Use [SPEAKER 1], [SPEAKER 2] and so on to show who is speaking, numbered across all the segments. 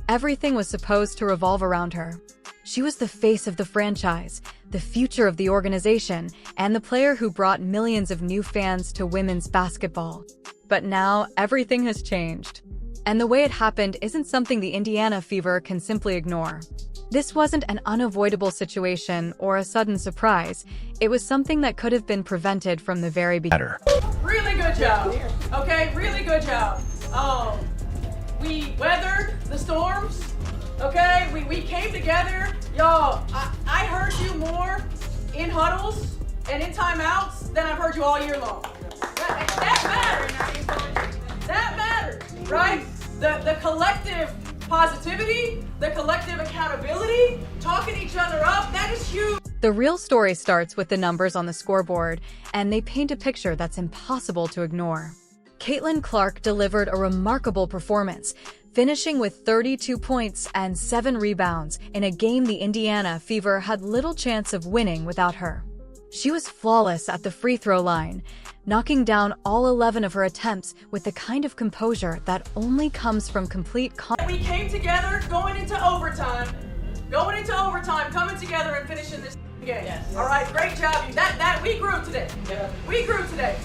[SPEAKER 1] Everything was supposed to revolve around her. She was the face of the franchise, the future of the organization, and the player who brought millions of new fans to women's basketball. But now, everything has changed. And the way it happened isn't something the Indiana Fever can simply ignore. This wasn't an unavoidable situation or a sudden surprise. It was something that could have been prevented from the very beginning.
[SPEAKER 2] Really good job. Okay, really good job. We weathered the storms. Okay, we came together. Y'all, I heard you more in huddles and in timeouts than I've heard you all year long. That matters. That matters, right? The collective positivity, the collective accountability, talking each other up, that is huge.
[SPEAKER 1] The real story starts with the numbers on the scoreboard, and they paint a picture that's impossible to ignore. CaitlinClark delivered a remarkable performance, finishing with 32 points and 7 rebounds in a game the Indiana Fever had little chance of winning without her. She was flawless at the free throw line, knocking down all 11 of her attempts with the kind of composure that only comes from complete confidence.
[SPEAKER 2] We came together going into overtime, coming together and finishing this game. Yes. All right, great job. That we grew today. Yeah. We grew today.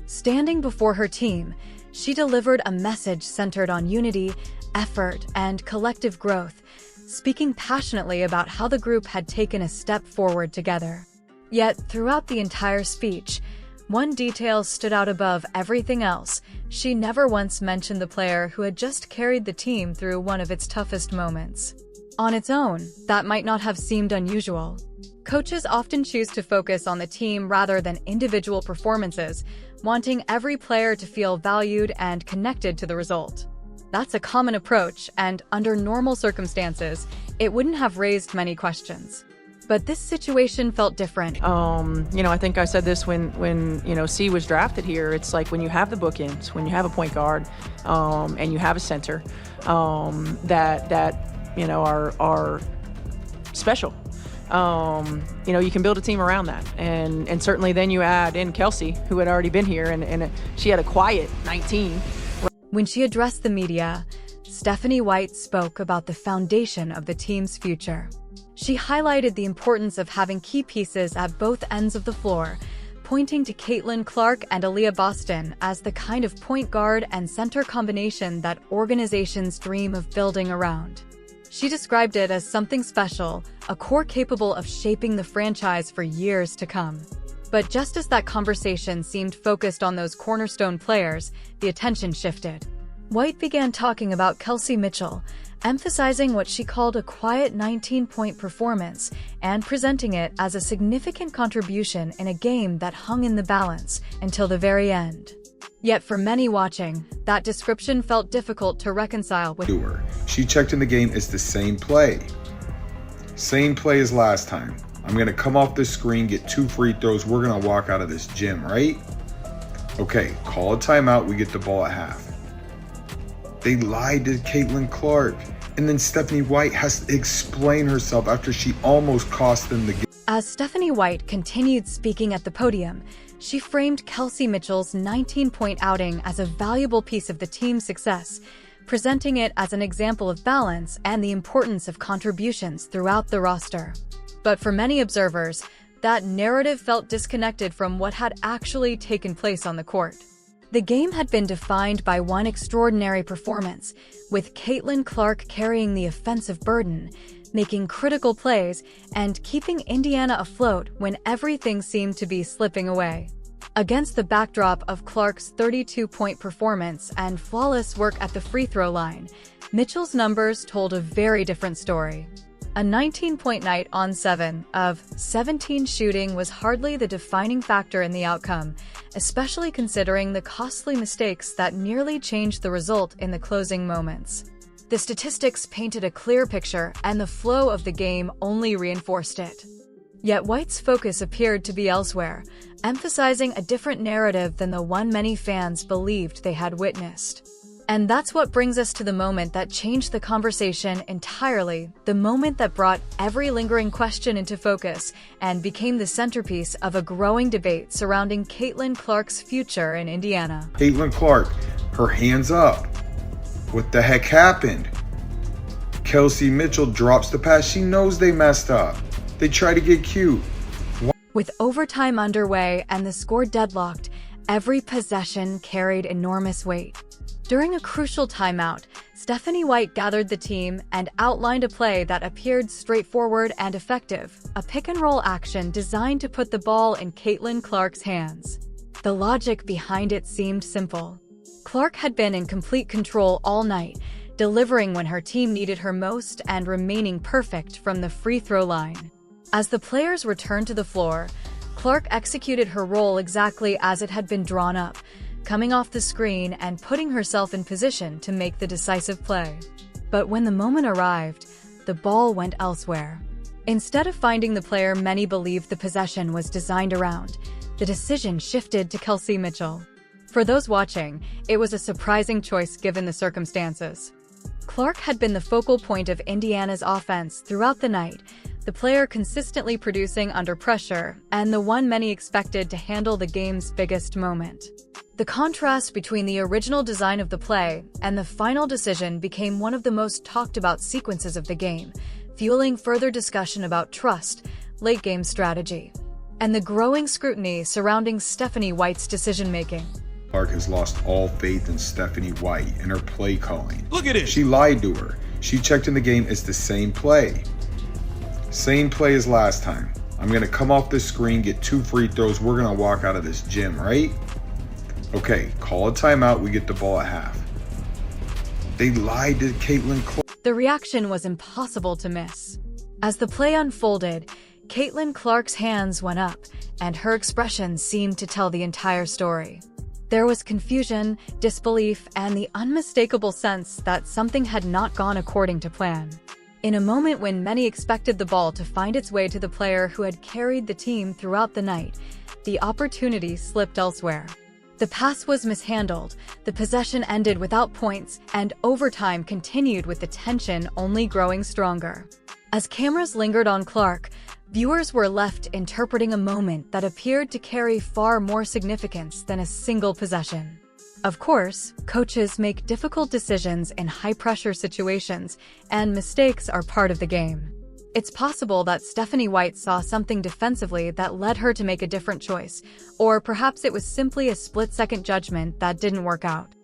[SPEAKER 1] Standing before her team, she delivered a message centered on unity, effort, and collective growth, speaking passionately about how the group had taken a step forward together. Yet, throughout the entire speech, one detail stood out above everything else. She never once mentioned the player who had just carried the team through one of its toughest moments. On its own, that might not have seemed unusual. Coaches often choose to focus on the team rather than individual performances, wanting every player to feel valued and connected to the result. That's a common approach, and under normal circumstances, it wouldn't have raised many questions. But this situation felt different.
[SPEAKER 2] I think I said this when C was drafted here. It's like when you have the bookends, when you have a point guard, and you have a center, that are special. You can build a team around that, and certainly then you add in Kelsey, who had already been here, and she had a quiet 19.
[SPEAKER 1] When she addressed the media, Stephanie White spoke about the foundation of the team's future. She highlighted the importance of having key pieces at both ends of the floor, pointing to CaitlinClark and Aaliyah Boston as the kind of point guard and center combination that organizations dream of building around. She described it as something special, a core capable of shaping the franchise for years to come. But just as that conversation seemed focused on those cornerstone players, the attention shifted. White began talking about Kelsey Mitchell, emphasizing what she called a quiet 19-point performance and presenting it as a significant contribution in a game that hung in the balance until the very end. Yet for many watching, that description felt difficult to reconcile with.
[SPEAKER 3] She checked in the game. It's the same play. Same play as last time. I'm going to come off this screen, get 2 free throws. We're going to walk out of this gym, right? Okay, call a timeout. We get the ball at half. They lied to CaitlinClark. And then Stephanie White has to explain herself after she almost cost them the game.
[SPEAKER 1] As Stephanie White continued speaking at the podium, she framed Kelsey Mitchell's 19-point outing as a valuable piece of the team's success, presenting it as an example of balance and the importance of contributions throughout the roster. But for many observers, that narrative felt disconnected from what had actually taken place on the court. The game had been defined by one extraordinary performance, with CaitlinClark carrying the offensive burden, making critical plays, and keeping Indiana afloat when everything seemed to be slipping away. Against the backdrop of Clark's 32-point performance and flawless work at the free throw line, Mitchell's numbers told a very different story. A 19-point night on 7 of 17 shooting was hardly the defining factor in the outcome, especially considering the costly mistakes that nearly changed the result in the closing moments. The statistics painted a clear picture, and the flow of the game only reinforced it. Yet White's focus appeared to be elsewhere, emphasizing a different narrative than the one many fans believed they had witnessed. And that's what brings us to the moment that changed the conversation entirely, the moment that brought every lingering question into focus and became the centerpiece of a growing debate surrounding CaitlinClark's future in Indiana.
[SPEAKER 3] CaitlinClark, her hands up. What the heck happened? Kelsey Mitchell drops the pass. She knows they messed up. They try to get cute.
[SPEAKER 1] With overtime underway and the score deadlocked, every possession carried enormous weight. During a crucial timeout, Stephanie White gathered the team and outlined a play that appeared straightforward and effective, a pick-and-roll action designed to put the ball in CaitlinClark's hands. The logic behind it seemed simple. Clark had been in complete control all night, delivering when her team needed her most and remaining perfect from the free throw line. As the players returned to the floor, Clark executed her role exactly as it had been drawn up, coming off the screen and putting herself in position to make the decisive play. But when the moment arrived, the ball went elsewhere. Instead of finding the player many believed the possession was designed around, the decision shifted to Kelsey Mitchell. For those watching, it was a surprising choice given the circumstances. Clark had been the focal point of Indiana's offense throughout the night, the player consistently producing under pressure, and the one many expected to handle the game's biggest moment. The contrast between the original design of the play and the final decision became one of the most talked about sequences of the game, fueling further discussion about trust, late-game strategy, and the growing scrutiny surrounding Stephanie White's decision-making.
[SPEAKER 3] Clark has lost all faith in Stephanie White and her play calling.
[SPEAKER 4] Look at it.
[SPEAKER 3] She lied to her. She checked in the game. It's the same play. Same play as last time. I'm going to come off this screen, get 2 free throws. We're going to walk out of this gym, right? Okay, call a timeout. We get the ball at half. They lied to CaitlinClark.
[SPEAKER 1] The reaction was impossible to miss. As the play unfolded, CaitlinClark's hands went up, and her expression seemed to tell the entire story. There was confusion, disbelief, and the unmistakable sense that something had not gone according to plan. In a moment when many expected the ball to find its way to the player who had carried the team throughout the night, the opportunity slipped elsewhere. The pass was mishandled, the possession ended without points, and overtime continued with the tension only growing stronger. As cameras lingered on Clark, viewers were left interpreting a moment that appeared to carry far more significance than a single possession. Of course, coaches make difficult decisions in high-pressure situations, and mistakes are part of the game. It's possible that Stephanie White saw something defensively that led her to make a different choice, or perhaps it was simply a split-second judgment that didn't work out.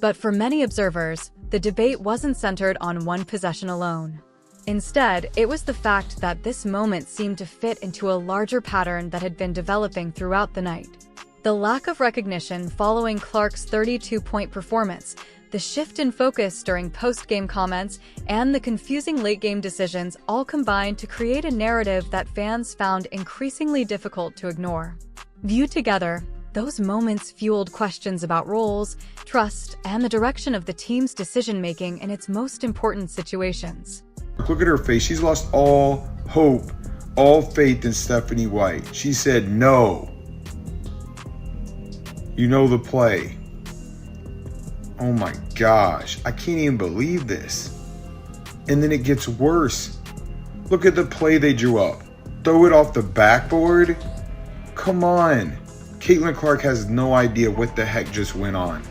[SPEAKER 1] But for many observers, the debate wasn't centered on one possession alone. Instead, it was the fact that this moment seemed to fit into a larger pattern that had been developing throughout the night. The lack of recognition following Clark's 32-point performance, the shift in focus during post-game comments, and the confusing late-game decisions all combined to create a narrative that fans found increasingly difficult to ignore. Viewed together, those moments fueled questions about roles, trust, and the direction of the team's decision-making in its most important situations.
[SPEAKER 3] Look at her face. She's lost all hope, all faith in Stephanie White. She said no. You know the play. Oh my gosh, I can't even believe this. And then it gets worse. Look at the play they drew up. Throw it off the backboard? Come on. CaitlinClark has no idea what the heck just went on.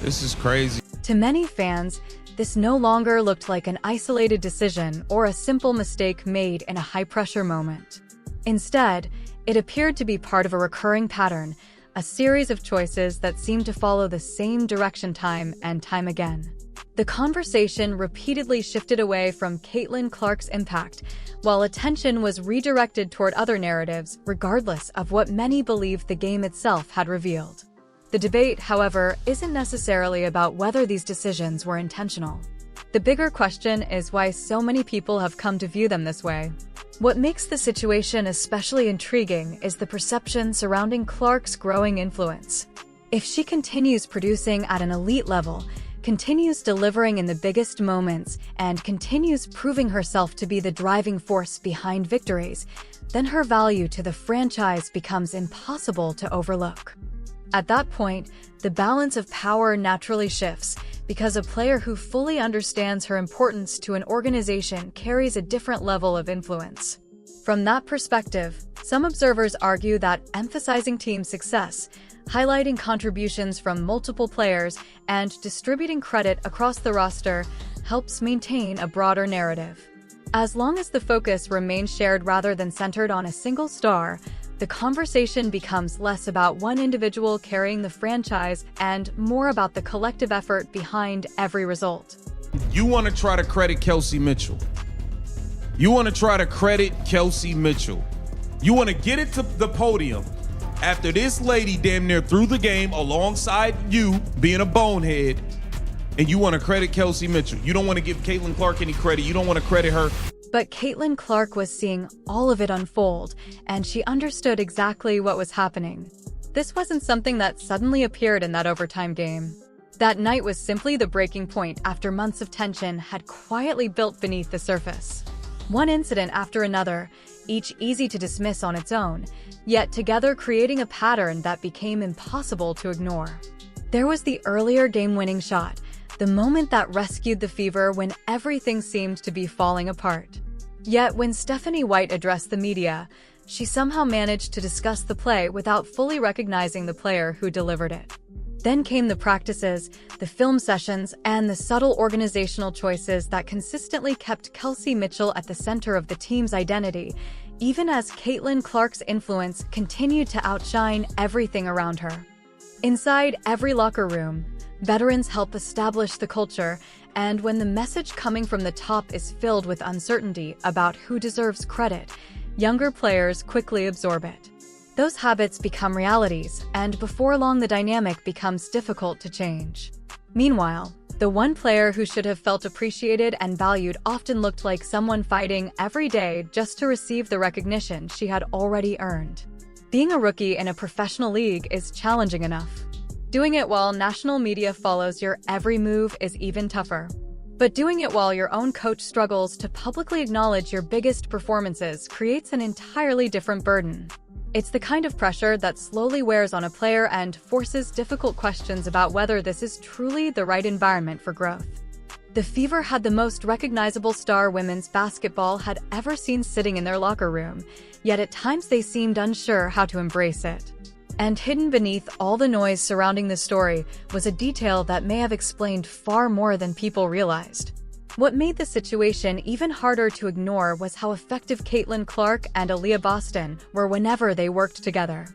[SPEAKER 4] This is crazy.
[SPEAKER 1] To many fans, this no longer looked like an isolated decision or a simple mistake made in a high-pressure moment. Instead, it appeared to be part of a recurring pattern, a series of choices that seemed to follow the same direction time and time again. The conversation repeatedly shifted away from CaitlinClark's impact, while attention was redirected toward other narratives, regardless of what many believed the game itself had revealed. The debate, however, isn't necessarily about whether these decisions were intentional. The bigger question is why so many people have come to view them this way. What makes the situation especially intriguing is the perception surrounding Clark's growing influence. If she continues producing at an elite level, continues delivering in the biggest moments, and continues proving herself to be the driving force behind victories, then her value to the franchise becomes impossible to overlook. At that point, the balance of power naturally shifts, because a player who fully understands her importance to an organization carries a different level of influence. From that perspective, some observers argue that emphasizing team success, highlighting contributions from multiple players, and distributing credit across the roster helps maintain a broader narrative. As long as the focus remains shared rather than centered on a single star, the conversation becomes less about one individual carrying the franchise and more about the collective effort behind every result.
[SPEAKER 4] You want to try to credit Kelsey Mitchell. You want to try to credit Kelsey Mitchell. You want to get it to the podium after this lady damn near threw the game alongside you being a bonehead, and you want to credit Kelsey Mitchell. You don't want to give CaitlinClark any credit. You don't want to credit her.
[SPEAKER 1] But CaitlinClark was seeing all of it unfold, and she understood exactly what was happening. This wasn't something that suddenly appeared in that overtime game. That night was simply the breaking point after months of tension had quietly built beneath the surface. One incident after another, each easy to dismiss on its own, yet together creating a pattern that became impossible to ignore. There was the earlier game-winning shot, the moment that rescued the Fever when everything seemed to be falling apart. Yet when Stephanie White addressed the media, she somehow managed to discuss the play without fully recognizing the player who delivered it. Then came the practices, the film sessions, and the subtle organizational choices that consistently kept Kelsey Mitchell at the center of the team's identity, even as CaitlinClark's influence continued to outshine everything around her. Inside every locker room, veterans help establish the culture, and when the message coming from the top is filled with uncertainty about who deserves credit, younger players quickly absorb it. Those habits become realities, and before long the dynamic becomes difficult to change. Meanwhile, the one player who should have felt appreciated and valued often looked like someone fighting every day just to receive the recognition she had already earned. Being a rookie in a professional league is challenging enough. Doing it while national media follows your every move is even tougher. But doing it while your own coach struggles to publicly acknowledge your biggest performances creates an entirely different burden. It's the kind of pressure that slowly wears on a player and forces difficult questions about whether this is truly the right environment for growth. The Fever had the most recognizable star women's basketball had ever seen sitting in their locker room, yet at times they seemed unsure how to embrace it. And hidden beneath all the noise surrounding the story was a detail that may have explained far more than people realized. What made the situation even harder to ignore was how effective CaitlinClark and Aaliyah Boston were whenever they worked together.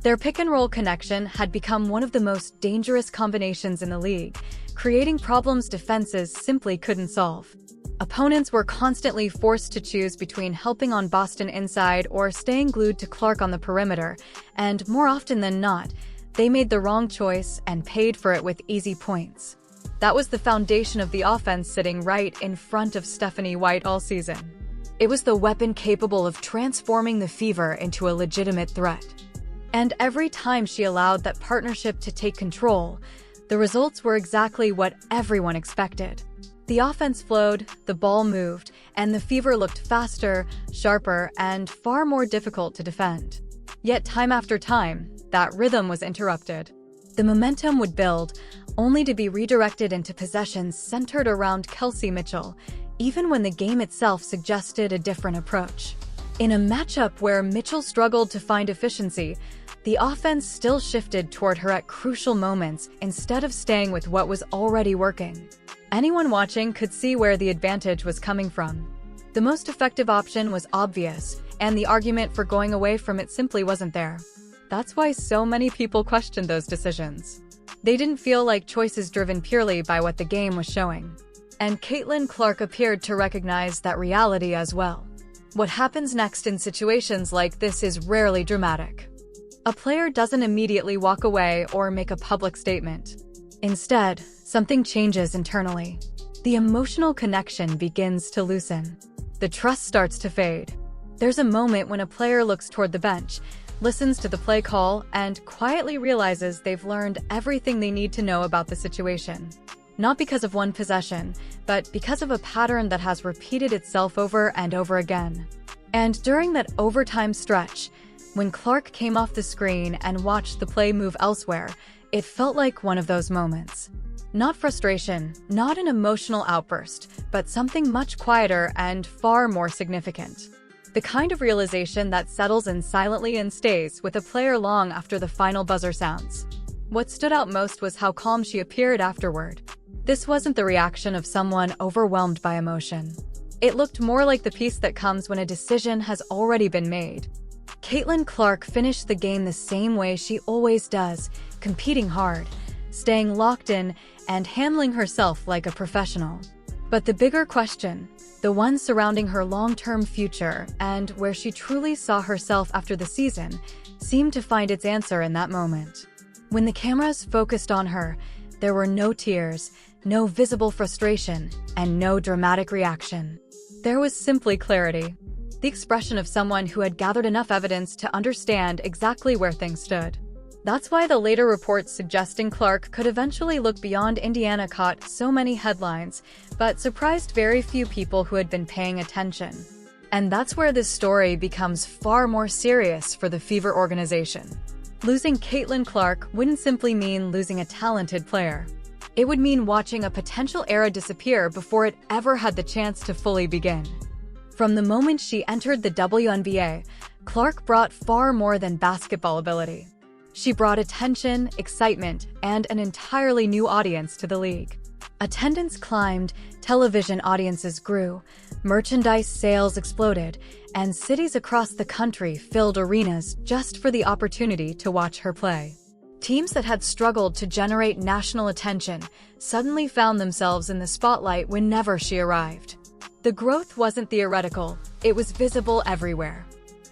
[SPEAKER 1] Their pick-and-roll connection had become one of the most dangerous combinations in the league, creating problems defenses simply couldn't solve. Opponents were constantly forced to choose between helping on Boston inside or staying glued to Clark on the perimeter, and more often than not, they made the wrong choice and paid for it with easy points. That was the foundation of the offense sitting right in front of Stephanie White all season. It was the weapon capable of transforming the Fever into a legitimate threat. And every time she allowed that partnership to take control, the results were exactly what everyone expected. The offense flowed, the ball moved, and the Fever looked faster, sharper, and far more difficult to defend. Yet time after time, that rhythm was interrupted. The momentum would build, only to be redirected into possessions centered around Kelsey Mitchell, even when the game itself suggested a different approach. In a matchup where Mitchell struggled to find efficiency, the offense still shifted toward her at crucial moments instead of staying with what was already working. Anyone watching could see where the advantage was coming from. The most effective option was obvious, and the argument for going away from it simply wasn't there. That's why so many people questioned those decisions. They didn't feel like choices driven purely by what the game was showing. And CaitlinClark appeared to recognize that reality as well. What happens next in situations like this is rarely dramatic. A player doesn't immediately walk away or make a public statement. Instead, something changes internally. The emotional connection begins to loosen. The trust starts to fade. There's a moment when a player looks toward the bench, listens to the play call, and quietly realizes they've learned everything they need to know about the situation. Not because of one possession, but because of a pattern that has repeated itself over and over again. And during that overtime stretch, when Clark came off the screen and watched the play move elsewhere, it felt like one of those moments. Not frustration, not an emotional outburst, but something much quieter and far more significant. The kind of realization that settles in silently and stays with a player long after the final buzzer sounds. What stood out most was how calm she appeared afterward. This wasn't the reaction of someone overwhelmed by emotion. It looked more like the peace that comes when a decision has already been made. CaitlinClark finished the game the same way she always does, competing hard, staying locked in, and handling herself like a professional. But the bigger question, the one surrounding her long-term future and where she truly saw herself after the season, seemed to find its answer in that moment. When the cameras focused on her, there were no tears, no visible frustration, and no dramatic reaction. There was simply clarity, the expression of someone who had gathered enough evidence to understand exactly where things stood. That's why the later reports suggesting Clark could eventually look beyond Indiana caught so many headlines, but surprised very few people who had been paying attention. And that's where this story becomes far more serious for the Fever organization. Losing CaitlinClark wouldn't simply mean losing a talented player. It would mean watching a potential era disappear before it ever had the chance to fully begin. From the moment she entered the WNBA, Clark brought far more than basketball ability. She brought attention, excitement, and an entirely new audience to the league. Attendance climbed, television audiences grew, merchandise sales exploded, and cities across the country filled arenas just for the opportunity to watch her play. Teams that had struggled to generate national attention suddenly found themselves in the spotlight whenever she arrived. The growth wasn't theoretical, it was visible everywhere.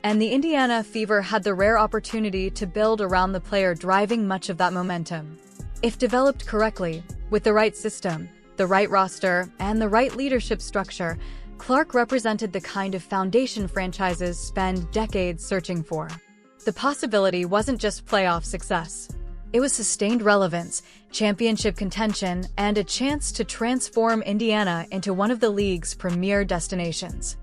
[SPEAKER 1] And the Indiana Fever had the rare opportunity to build around the player driving much of that momentum. If developed correctly, with the right system, the right roster, and the right leadership structure, Clark represented the kind of foundation franchises spend decades searching for. The possibility wasn't just playoff success. It was sustained relevance, championship contention, and a chance to transform Indiana into one of the league's premier destinations.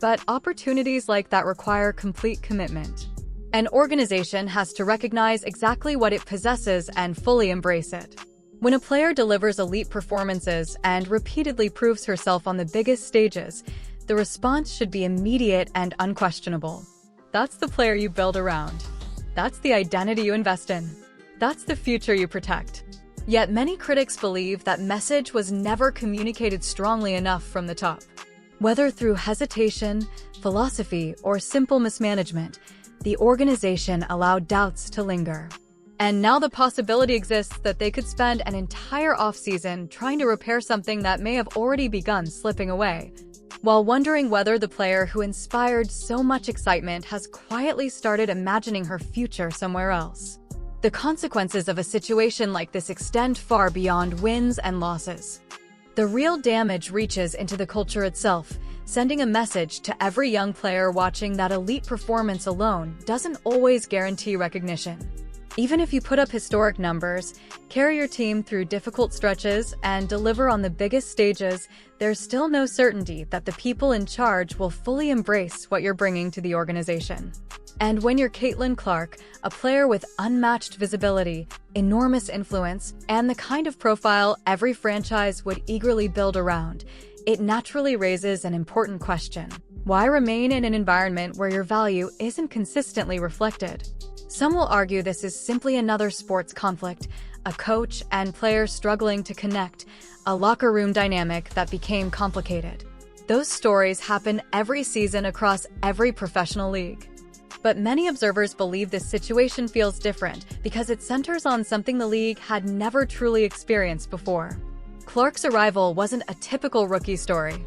[SPEAKER 1] But opportunities like that require complete commitment. An organization has to recognize exactly what it possesses and fully embrace it. When a player delivers elite performances and repeatedly proves herself on the biggest stages, the response should be immediate and unquestionable. That's the player you build around. That's the identity you invest in. That's the future you protect. Yet many critics believe that message was never communicated strongly enough from the top. Whether through hesitation, philosophy, or simple mismanagement, the organization allowed doubts to linger. And now the possibility exists that they could spend an entire offseason trying to repair something that may have already begun slipping away, while wondering whether the player who inspired so much excitement has quietly started imagining her future somewhere else. The consequences of a situation like this extend far beyond wins and losses. The real damage reaches into the culture itself, sending a message to every young player watching that elite performance alone doesn't always guarantee recognition. Even if you put up historic numbers, carry your team through difficult stretches, and deliver on the biggest stages, there's still no certainty that the people in charge will fully embrace what you're bringing to the organization. And when you're CaitlinClark, a player with unmatched visibility, enormous influence, and the kind of profile every franchise would eagerly build around, it naturally raises an important question. Why remain in an environment where your value isn't consistently reflected? Some will argue this is simply another sports conflict, a coach and player struggling to connect, a locker room dynamic that became complicated. Those stories happen every season across every professional league. But many observers believe this situation feels different because it centers on something the league had never truly experienced before. Clark's arrival wasn't a typical rookie story.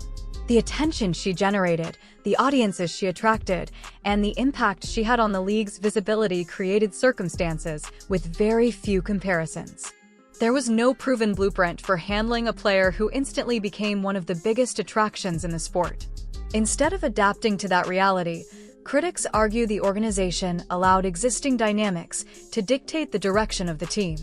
[SPEAKER 1] The attention she generated, the audiences she attracted, and the impact she had on the league's visibility created circumstances with very few comparisons. There was no proven blueprint for handling a player who instantly became one of the biggest attractions in the sport. Instead of adapting to that reality, critics argue the organization allowed existing dynamics to dictate the direction of the team.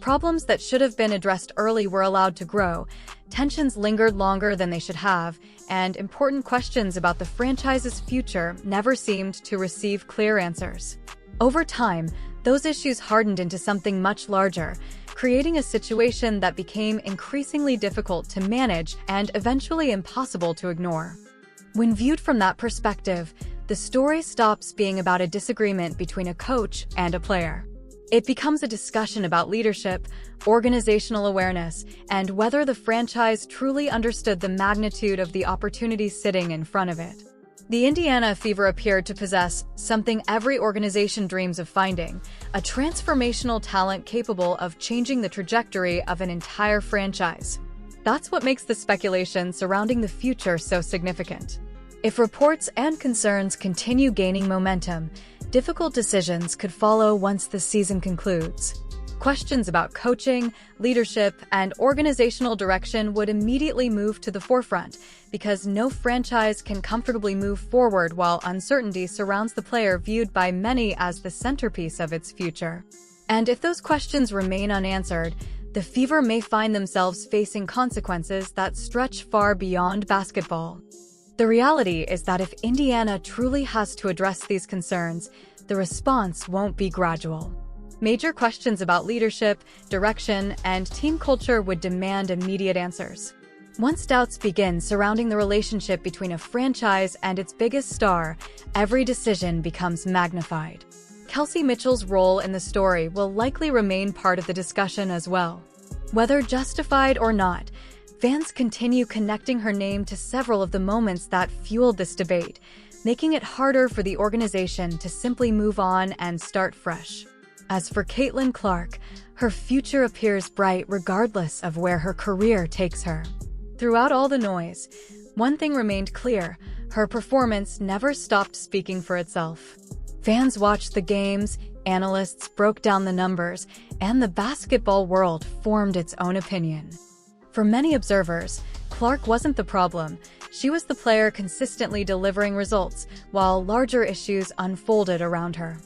[SPEAKER 1] Problems that should have been addressed early were allowed to grow, tensions lingered longer than they should have, and important questions about the franchise's future never seemed to receive clear answers. Over time, those issues hardened into something much larger, creating a situation that became increasingly difficult to manage and eventually impossible to ignore. When viewed from that perspective, the story stops being about a disagreement between a coach and a player. It becomes a discussion about leadership, organizational awareness, and whether the franchise truly understood the magnitude of the opportunity sitting in front of it. The Indiana Fever appeared to possess something every organization dreams of finding: a transformational talent capable of changing the trajectory of an entire franchise. That's what makes the speculation surrounding the future so significant. If reports and concerns continue gaining momentum, difficult decisions could follow once the season concludes. Questions about coaching, leadership, and organizational direction would immediately move to the forefront, because no franchise can comfortably move forward while uncertainty surrounds the player viewed by many as the centerpiece of its future. And if those questions remain unanswered, the Fever may find themselves facing consequences that stretch far beyond basketball. The reality is that if Indiana truly has to address these concerns, the response won't be gradual. Major questions about leadership, direction, and team culture would demand immediate answers. Once doubts begin surrounding the relationship between a franchise and its biggest star, every decision becomes magnified. Kelsey Mitchell's role in the story will likely remain part of the discussion as well. Whether justified or not, fans continue connecting her name to several of the moments that fueled this debate, making it harder for the organization to simply move on and start fresh. As for CaitlinClark, her future appears bright regardless of where her career takes her. Throughout all the noise, one thing remained clear: her performance never stopped speaking for itself. Fans watched the games, analysts broke down the numbers, and the basketball world formed its own opinion. For many observers, Clark wasn't the problem. She was the player consistently delivering results, while larger issues unfolded around her.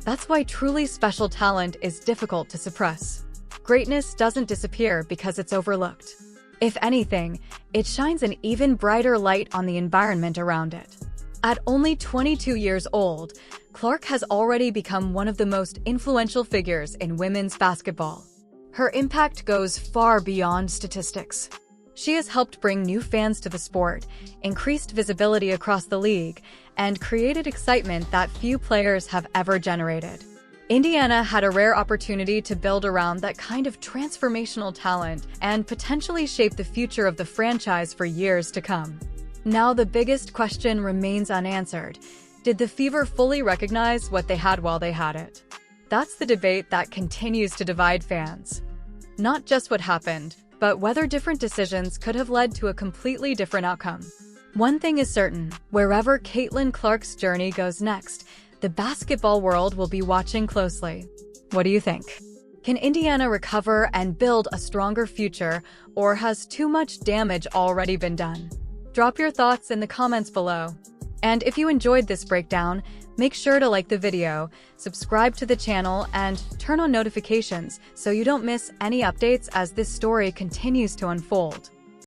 [SPEAKER 1] That's why truly special talent is difficult to suppress. Greatness doesn't disappear because it's overlooked. If anything, it shines an even brighter light on the environment around it. At only 22 years old, Clark has already become one of the most influential figures in women's basketball. Her impact goes far beyond statistics. She has helped bring new fans to the sport, increased visibility across the league, and created excitement that few players have ever generated. Indiana had a rare opportunity to build around that kind of transformational talent and potentially shape the future of the franchise for years to come. Now the biggest question remains unanswered: did the Fever fully recognize what they had while they had it? That's the debate that continues to divide fans. Not just what happened, but whether different decisions could have led to a completely different outcome. One thing is certain: wherever CaitlinClark's journey goes next, the basketball world will be watching closely. What do you think? Can Indiana recover and build a stronger future, or has too much damage already been done? Drop your thoughts in the comments below. And if you enjoyed this breakdown, make sure to like the video, subscribe to the channel, and turn on notifications so you don't miss any updates as this story continues to unfold.